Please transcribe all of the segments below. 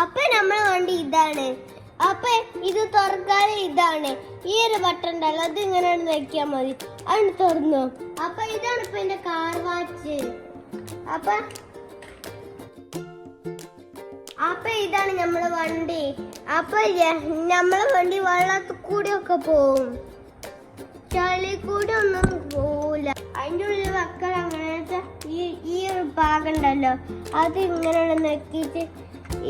അപ്പൊ നമ്മളെ വണ്ടി ഇതാണ്. അപ്പൊ ഇത് തുറക്കാതെ ഇതാണ് ഈ ഒരു ബട്ടൺ ഉണ്ടല്ലോ, അത് ഇങ്ങനെ നോക്കിയാൽ മതി, അത് തുറന്നു. അപ്പൊ ഇതാണ് ഇപ്പൊ എന്റെ കാർ വാച്ച്. അപ്പൊ ഇതാണ് നമ്മളെ വണ്ടി. അപ്പൊ നമ്മളെ വണ്ടി വെള്ളത്തിൽ കൂടി ഒക്കെ പോവും, ചളി കൂടി ഒന്നും പോവില്ല. അതിൻ്റെ ഉള്ളിൽ വെക്കാൻ അങ്ങനത്തെ ഈ ഒരു ഭാഗം ഉണ്ടല്ലോ, അത് ഇങ്ങനെ നെക്കിയിട്ട്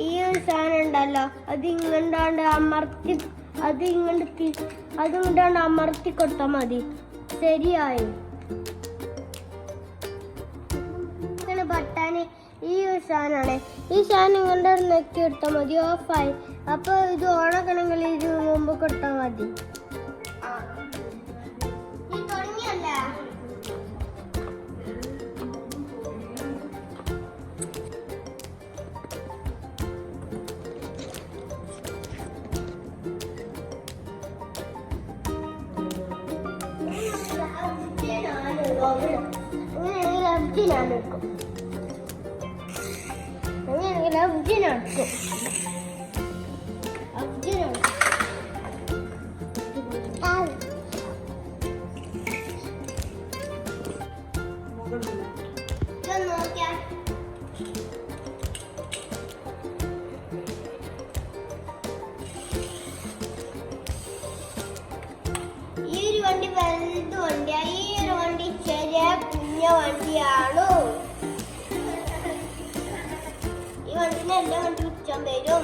ഈ ഒരു സാധനം ഉണ്ടല്ലോ, അത് ഇങ്ങോട്ടാണ്ട് അമർത്തി, അതുകൊണ്ടാണ്ട് അമർത്തി കൊടുത്താൽ മതി, ശരിയായി. ഇങ്ങനെ ബട്ടാന് ഈ ഒരു സാധനമാണ്. ഈ സാധനം ഇങ്ങോട്ട് നെക്കി എടുത്താൽ മതി, ഓഫായി. അപ്പൊ ഇത് ഓണക്കണമെങ്കിൽ ഇത് മുമ്പ് കൊടുത്താൽ മതി. ഈ ഒരു വണ്ടി വലുത് വണ്ടിയാ, ഈ ഒരു വണ്ടി ചെറിയ കുഞ്ഞ വണ്ടിയാണോ? ഈ വണ്ടിനെ എല്ലാം വണ്ടി വിൽക്കാൻ വരും.